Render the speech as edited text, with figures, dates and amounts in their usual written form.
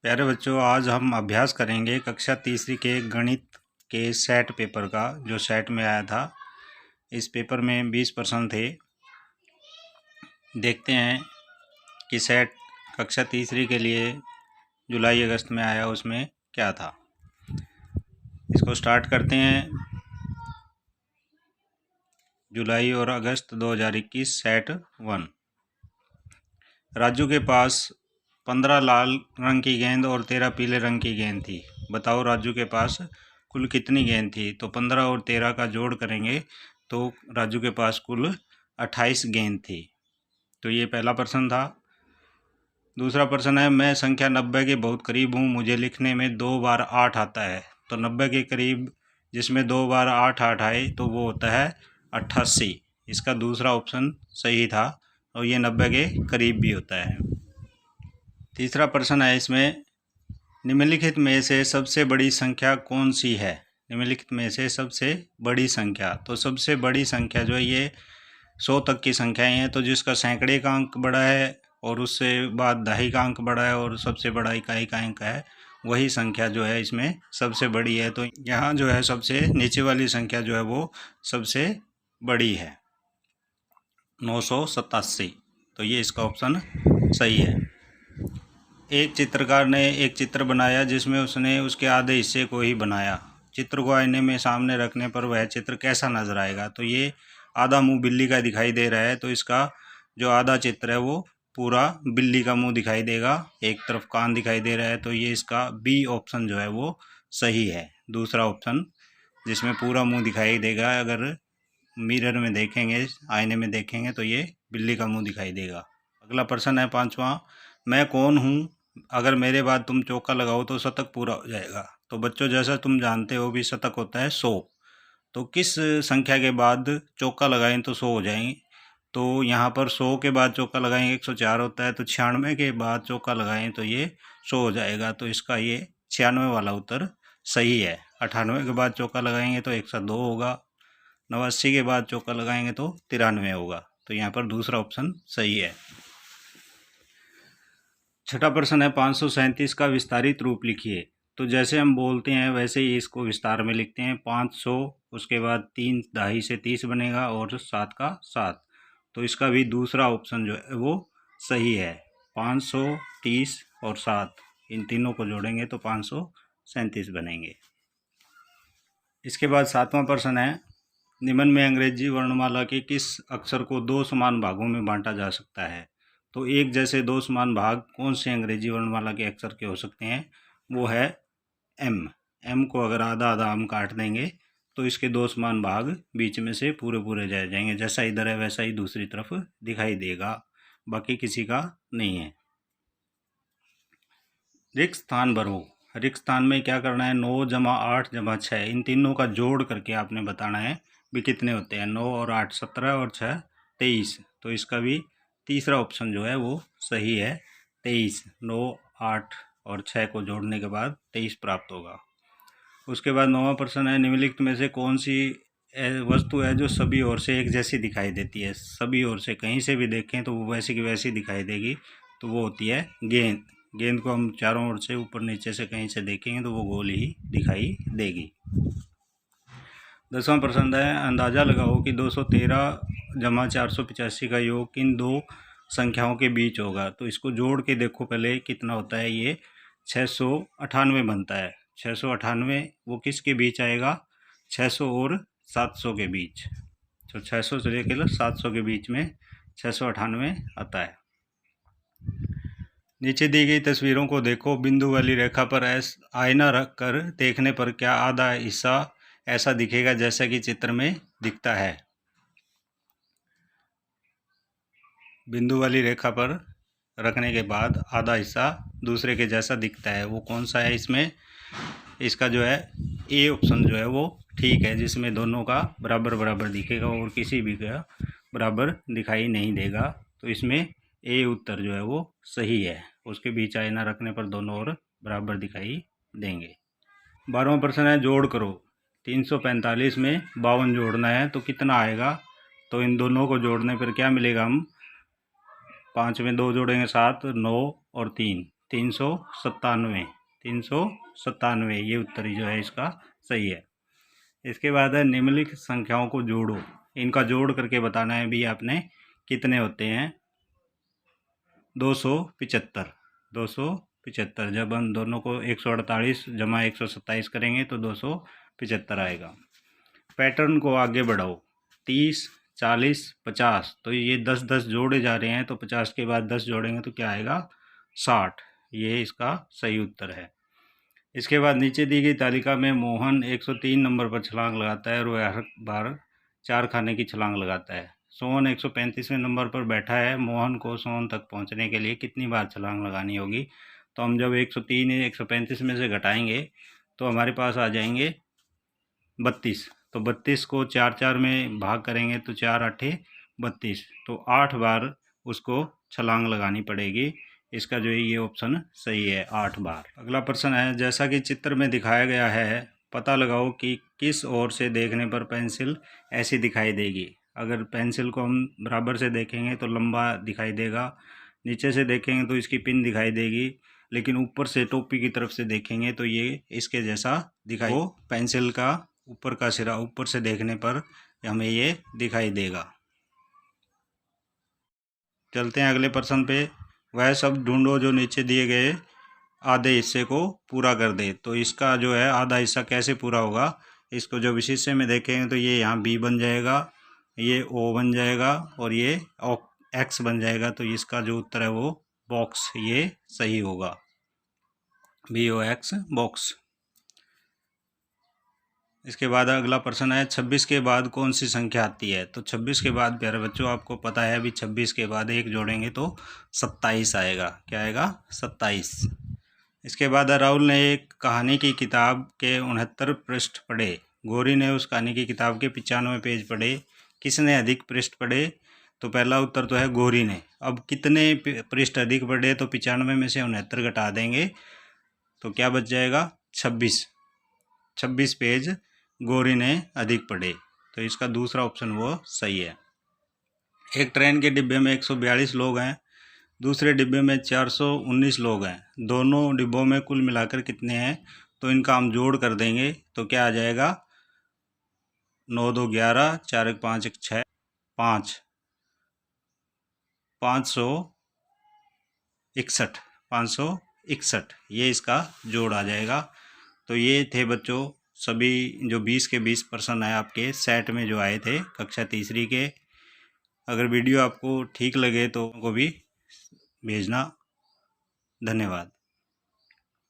प्यारे बच्चों, आज हम अभ्यास करेंगे कक्षा तीसरी के गणित के सेट पेपर का, जो सेट में आया था। इस पेपर में 20 प्रश्न थे। देखते हैं कि सेट कक्षा तीसरी के लिए जुलाई अगस्त में आया, उसमें क्या था। इसको स्टार्ट करते हैं। जुलाई और अगस्त 2021 सेट 1। राजू के पास 15 लाल रंग की गेंद और 13 पीले रंग की गेंद थी। बताओ राजू के पास कुल कितनी गेंद थी। तो 15 और 13 का जोड़ करेंगे तो राजू के पास कुल 28 गेंद थी। तो ये पहला प्रश्न था। दूसरा प्रश्न है, मैं संख्या 90 के बहुत करीब हूँ, मुझे लिखने में 2 बार 8 आता है। तो 90 के करीब जिसमें 2 बार 8 आए तो वो होता है 88। इसका दूसरा ऑप्शन सही था और ये 90 के करीब भी होता है। तीसरा प्रश्न है इसमें, निम्नलिखित में से सबसे बड़ी संख्या कौन सी है। निम्नलिखित में से सबसे बड़ी संख्या, तो सबसे बड़ी संख्या जो है ये 100 तक की संख्याएं हैं। तो जिसका सैकड़े का अंक बड़ा है और उससे बाद दहाई का अंक बड़ा है और सबसे बड़ा इकाई का अंक है, वही संख्या जो है इसमें सबसे बड़ी है। तो यहाँ जो है सबसे नीचे वाली संख्या जो है वो सबसे बड़ी है, 987। तो ये इसका ऑप्शन सही है। एक चित्रकार ने एक चित्र बनाया जिसमें उसने उसके आधे हिस्से को ही बनाया। चित्र को आईने में सामने रखने पर वह चित्र कैसा नजर आएगा। तो ये आधा मुंह बिल्ली का दिखाई दे रहा है, तो इसका जो आधा चित्र है वो पूरा बिल्ली का मुंह दिखाई देगा। एक तरफ कान दिखाई दे रहा है, तो ये इसका बी ऑप्शन जो है वो सही है। दूसरा ऑप्शन जिसमें पूरा मुंह दिखाई देगा, अगर मिरर में देखेंगे, आईने में देखेंगे तो ये बिल्ली का मुंह दिखाई देगा। अगला प्रश्न है पांचवा, मैं कौन हूँ, अगर मेरे बाद तुम चौका लगाओ तो शतक पूरा हो जाएगा। तो बच्चों, जैसा तुम जानते हो भी शतक होता है 100। तो किस संख्या के बाद चौका लगाएं तो 100 हो जाएंगे। तो यहाँ पर 100 के बाद चौका लगाएंगे 104 होता है। तो 96 के बाद चौका लगाएं तो ये 100 हो जाएगा। तो इसका ये 96 वाला उत्तर सही है। 98 के बाद चौका लगाएंगे तो 102 होगा। 89 के बाद चौका लगाएंगे तो 93 होगा। तो यहाँ पर दूसरा ऑप्शन सही है। छठा प्रश्न है, 537 का विस्तारित रूप लिखिए। तो जैसे हम बोलते हैं वैसे ही इसको विस्तार में लिखते हैं। 500, उसके बाद 3 दहाई से 30 बनेगा और 7 का 7। तो इसका भी दूसरा ऑप्शन जो है वो सही है। 500, 30 और 7, इन तीनों को जोड़ेंगे तो 537 बनेंगे। इसके बाद सातवां प्रश्न है, निम्न में अंग्रेजी वर्णमाला के किस अक्षर को 2 समान भागों में बांटा जा सकता है। तो एक जैसे 2 समान भाग कौन से अंग्रेजी वर्णमाला के अक्षर के हो सकते हैं। वो है एम। एम को अगर आधा आधा हम काट देंगे तो इसके 2 समान भाग बीच में से पूरे पूरे रह जाएंगे। जैसा इधर है वैसा ही दूसरी तरफ दिखाई देगा, बाकी किसी का नहीं है। रिक्त स्थान भरो। रिक्त स्थान में क्या करना है, 9 जमा 8 जमा 6, इन तीनों का जोड़ करके आपने बताना है भी कितने होते हैं। 9 और 8 17 और 6 23। तो इसका भी तीसरा ऑप्शन जो है वो सही है, 23। 9, 8 और 6 को जोड़ने के बाद 23 प्राप्त होगा। उसके बाद 9वां प्रश्न है, निम्नलिखित में से कौन सी वस्तु है जो सभी ओर से एक जैसी दिखाई देती है। सभी ओर से कहीं से भी देखें तो वो वैसी की वैसी दिखाई देगी। तो वो होती है गेंद। गेंद को हम चारों ओर से ऊपर नीचे से कहीं से देखेंगे तो वो गोल ही दिखाई देगी। 10वां प्रश्न है, अंदाज़ा लगाओ कि 213 जमा 485 का योग किन दो संख्याओं के बीच होगा। तो इसको जोड़ के देखो पहले कितना होता है। ये 698 बनता है। 698 वो किसके बीच आएगा, 600 और 700 के बीच। तो 600 से लेकर 700 के बीच में 698 आता है। नीचे दी गई तस्वीरों को देखो। बिंदु वाली रेखा पर आईना रख कर देखने पर क्या आधा हिस्सा ऐसा दिखेगा जैसा कि चित्र में दिखता है। बिंदु वाली रेखा पर रखने के बाद आधा हिस्सा दूसरे के जैसा दिखता है, वो कौन सा है। इसमें इसका जो है ए ऑप्शन जो है वो ठीक है, जिसमें दोनों का बराबर बराबर दिखेगा और किसी भी का बराबर दिखाई नहीं देगा। तो इसमें ए उत्तर जो है वो सही है। उसके बीच आईना रखने पर दोनों ओर बराबर दिखाई देंगे। 12वां प्रश्न है, जोड़ करो। 345 में 52 जोड़ना है तो कितना आएगा। तो इन दोनों को जोड़ने पर क्या मिलेगा, हम 5 में 2 जोड़ेंगे 7, 9 और 3, 397, 397 ये उत्तर जो है इसका सही है। इसके बाद है निम्नलिखित संख्याओं को जोड़ो, इनका जोड़ करके बताना है भी आपने कितने होते हैं। 275, 275 जब हम दोनों को 148 जमा 127 करेंगे तो 275 आएगा। पैटर्न को आगे बढ़ाओ, 30, 40, 50, तो ये 10-10 जोड़े जा रहे हैं, तो 50 के बाद 10 जोड़ेंगे तो क्या आएगा 60, ये इसका सही उत्तर है। इसके बाद नीचे दी गई तालिका में मोहन 103 नंबर पर छलांग लगाता है और वह हर बार 4 खाने की छलांग लगाता है। सोहन 135वें नंबर पर बैठा है, मोहन को सोहन तक पहुंचने के लिए कितनी बार छलांग लगानी होगी। तो हम जब 103 135 में से घटाएंगे तो हमारे पास आ जाएंगे 32, तो 32 को 4-4 में भाग करेंगे तो 4 8 32, तो 8 बार उसको छलांग लगानी पड़ेगी। इसका जो है ये ऑप्शन सही है, 8 बार। अगला प्रश्न है, जैसा कि चित्र में दिखाया गया है पता लगाओ कि किस ओर से देखने पर पेंसिल ऐसी दिखाई देगी। अगर पेंसिल को हम बराबर से देखेंगे तो लंबा दिखाई देगा, नीचे से देखेंगे तो इसकी पिन दिखाई देगी, लेकिन ऊपर से टोपी की तरफ से देखेंगे तो ये इसके जैसा दिखाई, वो पेंसिल का ऊपर का सिरा ऊपर से देखने पर हमें ये दिखाई देगा। चलते हैं अगले प्रश्न पे। वह सब ढूंढो जो नीचे दिए गए आधे हिस्से को पूरा कर दे। तो इसका जो है आधा हिस्सा कैसे पूरा होगा, इसको जब इस हिस्से में देखेंगे तो ये यहाँ बी बन जाएगा, ये ओ बन जाएगा और ये एक्स बन जाएगा। तो इसका जो उत्तर है वो बॉक्स, ये सही होगा, BOX बॉक्स। इसके बाद अगला प्रश्न है, 26 के बाद कौन सी संख्या आती है। तो 26 के बाद प्यारे बच्चों आपको पता है अभी 26 के बाद 1 जोड़ेंगे तो 27 आएगा। क्या आएगा 27। इसके बाद राहुल ने एक कहानी की किताब के 69 पृष्ठ पढ़े, गौरी ने उस कहानी की किताब के 95 पेज पढ़े, किसने अधिक पृष्ठ पढ़े। तो पहला उत्तर तो है गौरी ने। अब कितने पृष्ठ अधिक पढ़े, तो 95 में से 69 घटा देंगे तो क्या बच जाएगा 26, 26 पेज गौरी ने अधिक पढ़े, तो इसका दूसरा ऑप्शन वो सही है। एक ट्रेन के डिब्बे में 142 लोग हैं, दूसरे डिब्बे में 419 लोग हैं, दोनों डिब्बों में कुल मिलाकर कितने हैं। तो इनका हम जोड़ कर देंगे तो क्या आ जाएगा 9 2 11, 4 1 5 1 6, 5 561, 561 ये इसका जोड़ आ जाएगा। तो ये थे बच्चों सभी जो 20 के 20 प्रश्न है आपके सेट में जो आए थे कक्षा तीसरी के। अगर वीडियो आपको ठीक लगे तो को भी भेजना। धन्यवाद।